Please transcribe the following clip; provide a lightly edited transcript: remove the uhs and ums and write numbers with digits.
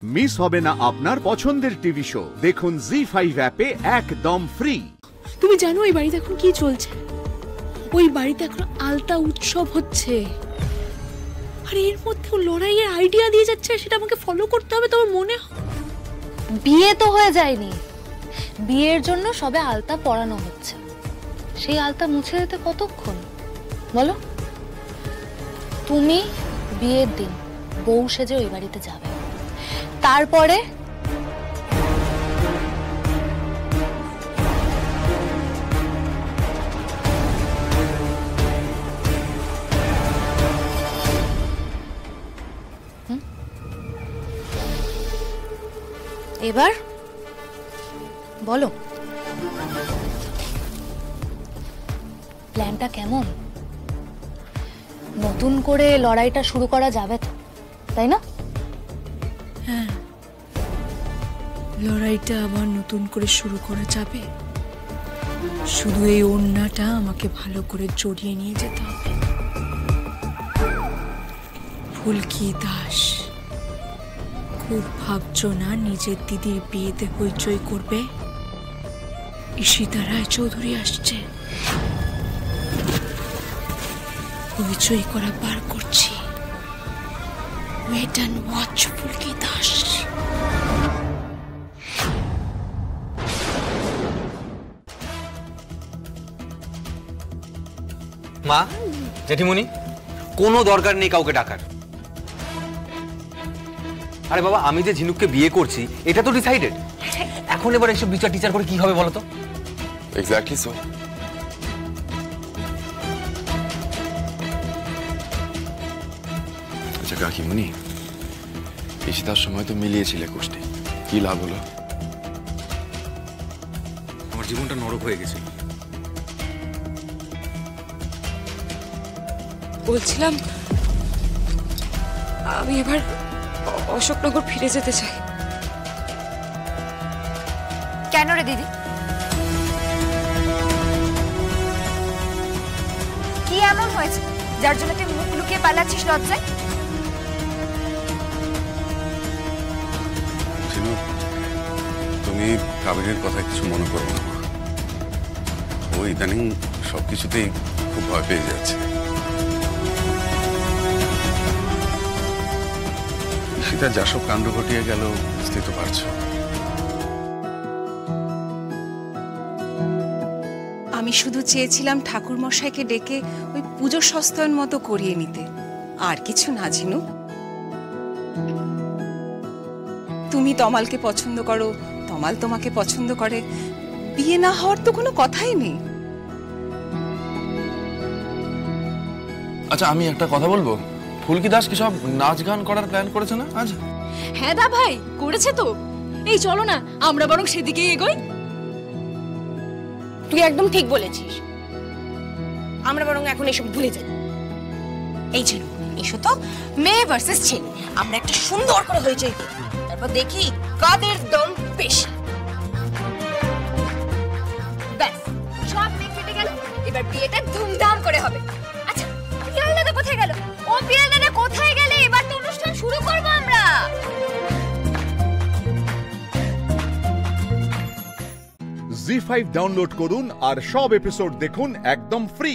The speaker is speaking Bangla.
মিস হবে না আপনার পছন্দের টিভি শো। দেখুন জি5 অ্যাপে একদম ফ্রি। তুমি জানো ওই বাড়িতে এখন কি চলছে? ওই বাড়িতে এখন আলতা উৎসব হচ্ছে, আর এর মধ্যে লড়াইয়ের আইডিয়া দিয়ে যাচ্ছে, সেটা আমাকে ফলো করতে হবে। তোমার মনে হয় বিয়ে তো হয়ে যায়নি, বিয়ের জন্য সবে আলতা পরানো হচ্ছে। সেই আলতা মুছে দিতে কতক্ষণ বলো? তুমি বিয়ের দিন বউ সেজে ওই বাড়িতে যাবে, তারপরে এবার বলো প্ল্যানটা কেমন? নতুন করে লড়াইটা শুরু করা যাবে তো, তাই না? হ্যাঁ, লড়াইটা আবার নতুন করে শুরু করা যাবে। শুধু এই ওড়নাটা আমাকে ভালো করে জড়িয়ে নিয়ে যেতে হবে। ফুলকি দাস, খুব ভাবছো না নিজের দিদির বিয়েতে হইচই করবে? ঈশিতা রায় চৌধুরী আসছে, হইচই করা বার করছি। ওয়েট অ্যান্ড ওয়াচ ফুলকি দাস। মা, জেঠিমণি, কোনো দরকার নেই কাউকে ডাকার। আরে বাবা, আমি যে ঝিনুককে বিয়ে করছি এটা তো ডিসাইডেড। এখন এবার এইসব বিচার টিচার করে কি হবে বলো তো? Exactly so. আচ্ছা কাকিমণি, ঈশিতার সময় তো মিলিয়েছিলে কোষ্ঠী, কি লাভ হলো? আমার জীবনটা নরক হয়ে গেছিল। বলছিলাম আমি এবার অশোকনগর ফিরে যেতে চাই। কেন রে দিদি? কি এমন হয়েছে যার জন্য তুই মুখ লুকিয়ে পালাচ্ছিস লজ্জায়? তুমি কাবেরীর কথা কিছু মনে করো না। ও ইদানিং সবকিছুতেই খুব ভয় পেয়ে যাচ্ছে। ঈশিতা যা সব কাণ্ড ঘটিয়ে গেল বুঝতে তো পারছো। আমি শুধু চেয়েছিলাম ঠাকুর মশাইকে ডেকে ওই পুজো সস্তায়ন মতো করিয়ে নিতে, আর কিছু না। ঝিনু, তুমি তমালকে পছন্দ করো, তমাল তোমাকে পছন্দ করে, বিয়ে না হওয়ার তো কোনো কথাই নেই। আচ্ছা আমি একটা কথা বলবো, ফুলকি দাস কি সব নাচ গান করার প্ল্যান করেছে না আজ? হ্যাঁ দা ভাই, করেছে তো। এই চলো না আমরা বরং সেদিকেই এগোই। তুই একদম ঠিক বলেছিস, আমরা বরং এখন এসব ভুলে যাই। এই ছিল এসো তো, মেয়ে ভার্সেস ছেলে, আমরা একটা সুন্দর করে হয়েছে, তারপর দেখি কাদের দম বেশি। ব্যাস, সব মেয়ে কেটে গেল, এবার বিয়েটা ধুমধাম করে হবে। আচ্ছা, পিয়াল দাদা কোথায় গেল? ও পিয়াল দাদা কোথায় গেলে? এবার তো অনুষ্ঠান শুরু করবো আমরা। জি5 ডাউনলোড করুন আর সব এপিসোড দেখুন একদম ফ্রি।